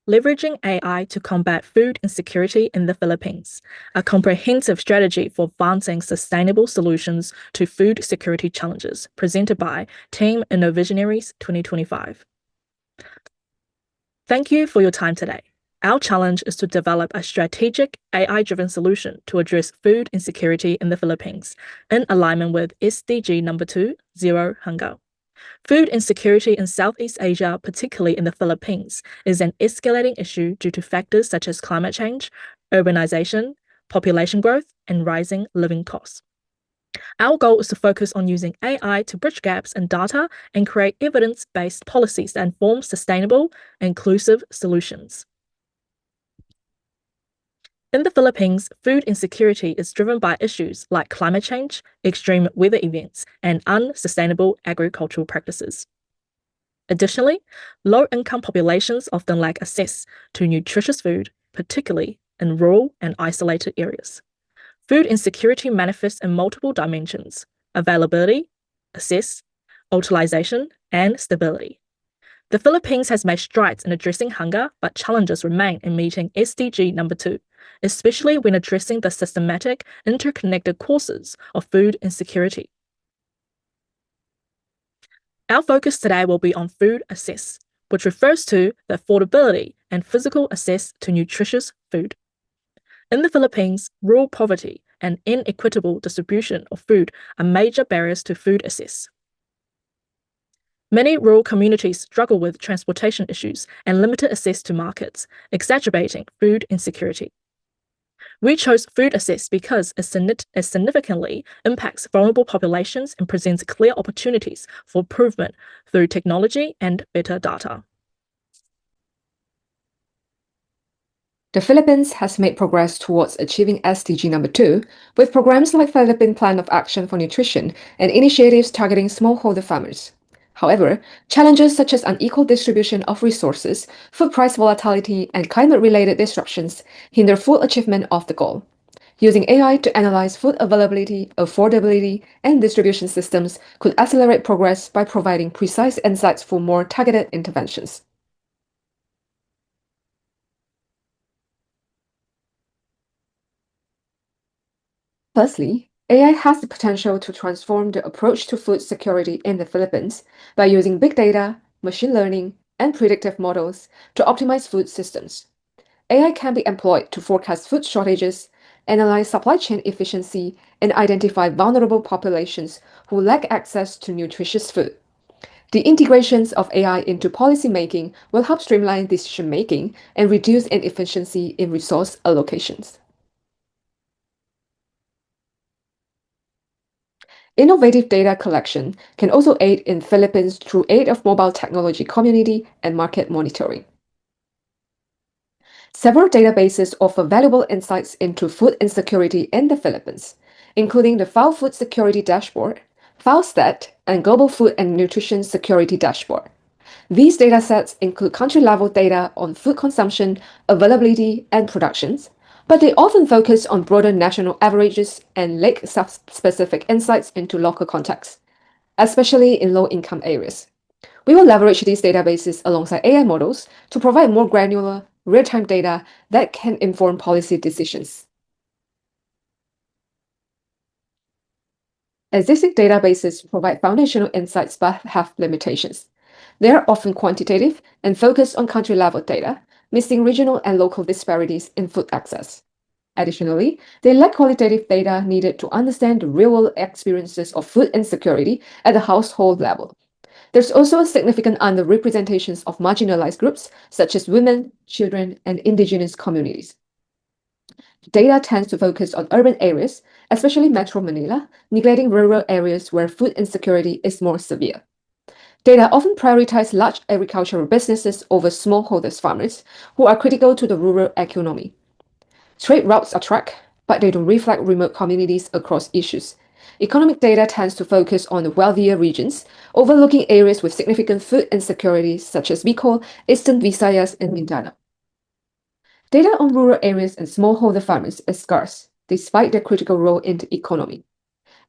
Leveraging AI to combat food insecurity in the Philippines, a comprehensive strategy for advancing sustainable solutions to food security challenges, presented by Team Innovissionaries 2025. Thank you for your time today. Our challenge is to develop a strategic AI-driven solution to address food insecurity in the Philippines in alignment with SDG number 2, Zero Hunger. Food insecurity in Southeast Asia, particularly in the Philippines, is an escalating issue due to factors such as climate change, urbanization, population growth, and rising living costs. Our goal is to focus on using AI to bridge gaps in data and create evidence-based policies that inform sustainable, inclusive solutions. In the Philippines, food insecurity is driven by issues like climate change, extreme weather events, and unsustainable agricultural practices. Additionally, low-income populations often lack access to nutritious food, particularly in rural and isolated areas. Food insecurity manifests in multiple dimensions: availability, access, utilization, and stability. The Philippines has made strides in addressing hunger, but challenges remain in meeting SDG number 2, especially when addressing the systematic, interconnected causes of food insecurity. Our focus today will be on food access, which refers to the affordability and physical access to nutritious food. In the Philippines, rural poverty and inequitable distribution of food are major barriers to food access. Many rural communities struggle with transportation issues and limited access to markets, exacerbating food insecurity. We chose food access because it significantly impacts vulnerable populations and presents clear opportunities for improvement through technology and better data. The Philippines has made progress towards achieving SDG number 2 with programs like Philippine Plan of Action for Nutrition and initiatives targeting smallholder farmers. However, challenges such as unequal distribution of resources, food price volatility, and climate-related disruptions hinder full achievement of the goal. Using AI to analyze food availability, affordability, and distribution systems could accelerate progress by providing precise insights for more targeted interventions. Firstly, AI has the potential to transform the approach to food security in the Philippines by using big data, machine learning, and predictive models to optimize food systems. AI can be employed to forecast food shortages, analyze supply chain efficiency, and identify vulnerable populations who lack access to nutritious food. The integrations of AI into policymaking will help streamline decision-making and reduce inefficiency in resource allocations. Innovative data collection can also aid in Philippines through aid of mobile technology community and market monitoring. Several databases offer valuable insights into food insecurity in the Philippines, including the FAO Food Security Dashboard, FAOStat, and Global Food and Nutrition Security Dashboard. These datasets include country-level data on food consumption, availability, and productions, but they often focus on broader national averages and lack specific insights into local contexts, especially in low-income areas. We will leverage these databases alongside AI models to provide more granular, real-time data that can inform policy decisions. Existing databases provide foundational insights but have limitations. They are often quantitative and focused on country-level data, missing regional and local disparities in food access. Additionally, they lack qualitative data needed to understand the real-world experiences of food insecurity at the household level. There's also a significant underrepresentation of marginalized groups such as women, children, and indigenous communities. Data tends to focus on urban areas, especially Metro Manila, neglecting rural areas where food insecurity is more severe. Data often prioritize large agricultural businesses over smallholders farmers, who are critical to the rural economy. Trade routes are tracked, but they don't reflect remote communities across issues. Economic data tends to focus on the wealthier regions, overlooking areas with significant food insecurity such as Bicol, Eastern Visayas, and Mindanao. Data on rural areas and smallholder farmers is scarce, despite their critical role in the economy.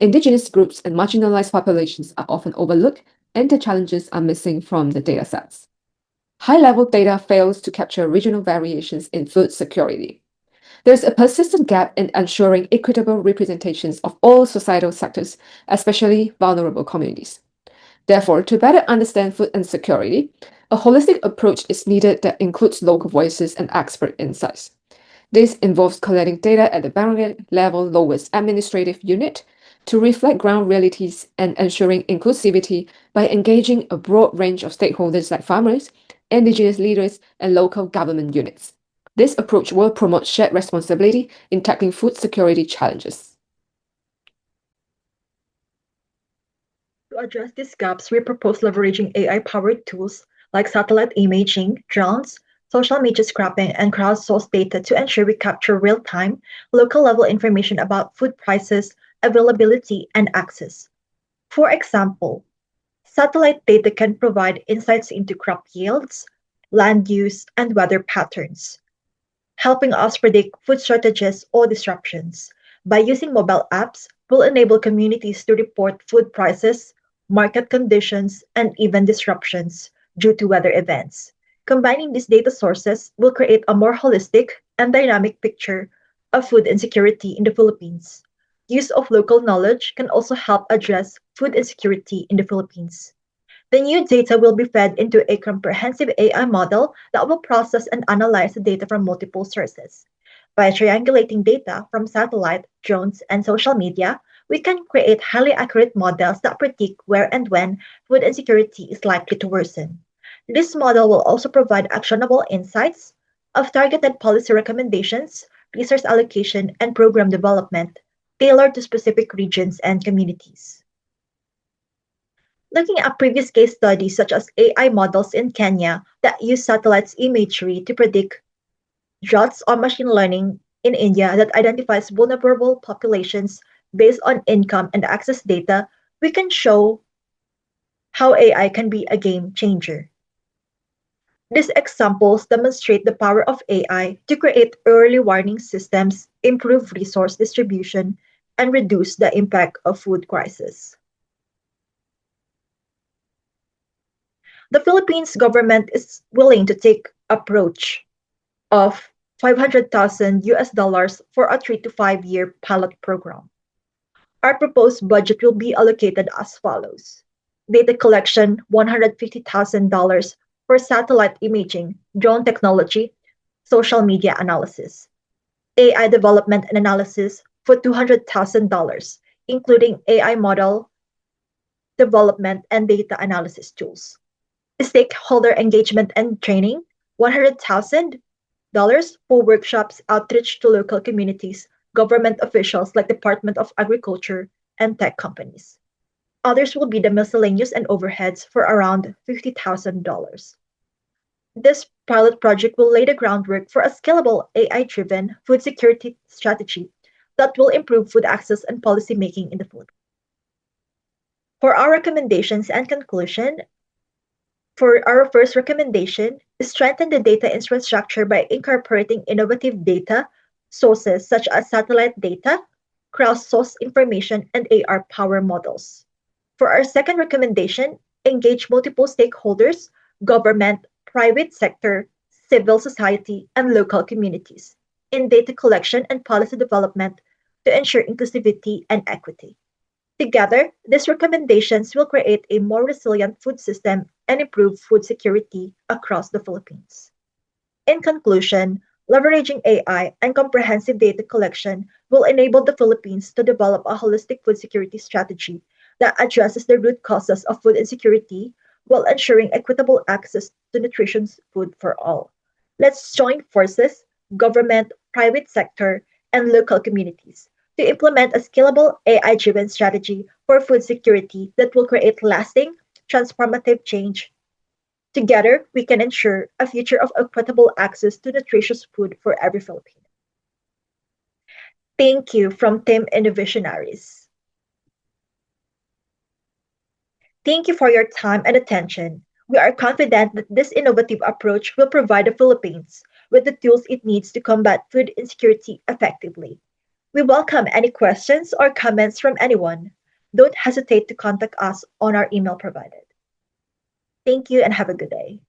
Indigenous groups and marginalized populations are often overlooked, and the challenges are missing from the datasets. high-level data fails to capture regional variations in food security. There's a persistent gap in ensuring equitable representations of all societal sectors, especially vulnerable communities. Therefore, to better understand food insecurity, a holistic approach is needed that includes local voices and expert insights. This involves collecting data at the boundary level lowest administrative unit to reflect ground realities and ensuring inclusivity by engaging a broad range of stakeholders like farmers, indigenous leaders, and local government units. This approach will promote shared responsibility in tackling food security challenges. To address these gaps, we propose leveraging AI-powered tools like satellite imaging, drones, social media scrapping, and crowdsourced data to ensure we capture real-time, local-level information about food prices, availability, and access. For example, satellite data can provide insights into crop yields, land use, and weather patterns, helping us predict food shortages or disruptions. By using mobile apps, we'll enable communities to report food prices, market conditions, and even disruptions due to weather events. Combining these data sources will create a more holistic and dynamic picture of food insecurity in the Philippines. Use of local knowledge can also help address food insecurity in the Philippines. The new data will be fed into a comprehensive AI model that will process and analyze the data from multiple sources. By triangulating data from satellite, drones, and social media, we can create highly accurate models that predict where and when food insecurity is likely to worsen. This model will also provide actionable insights of targeted policy recommendations, resource allocation, and program development tailored to specific regions and communities. Looking at previous case studies such as AI models in Kenya that use satellites imagery to predict droughts or machine learning in India that identifies vulnerable populations based on income and access data, we can show how AI can be a game changer. These examples demonstrate the power of AI to create early warning systems, improve resource distribution, and reduce the impact of food crisis. The Philippines government is willing to take approach of 500,000 US dollars for a 3 to 5 year pilot program. Our proposed budget will be allocated as follows. Data collection $150,000 for satellite imaging, drone technology, social media analysis. AI development and analysis for $200,000, including AI model development and data analysis tools. Stakeholder engagement and training, $100,000 for workshops, outreach to local communities, government officials like Department of Agriculture, and tech companies. Others will be the miscellaneous and overheads for around $50,000. This pilot project will lay the groundwork for a scalable AI-driven food security strategy that will improve food access and policy making in the Philippines. For our recommendations and conclusion, for our first recommendation, strengthen the data infrastructure by incorporating innovative data sources such as satellite data, crowdsourced information, and AR power models. For our second recommendation, engage multiple stakeholders, government, private sector, civil society, and local communities in data collection and policy development to ensure inclusivity and equity. Together, these recommendations will create a more resilient food system and improve food security across the Philippines. In conclusion, leveraging AI and comprehensive data collection will enable the Philippines to develop a holistic food security strategy that addresses the root causes of food insecurity while ensuring equitable access to nutritious food for all. Let's join forces, government, private sector, and local communities to implement a scalable AI-driven strategy for food security that will create lasting, transformative change. Together, we can ensure a future of equitable access to nutritious food for every Filipino. Thank you from Team Innovissionaries. Thank you for your time and attention. We are confident that this innovative approach will provide the Philippines with the tools it needs to combat food insecurity effectively. We welcome any questions or comments from anyone. Don't hesitate to contact us on our email provided. Thank you and have a good day.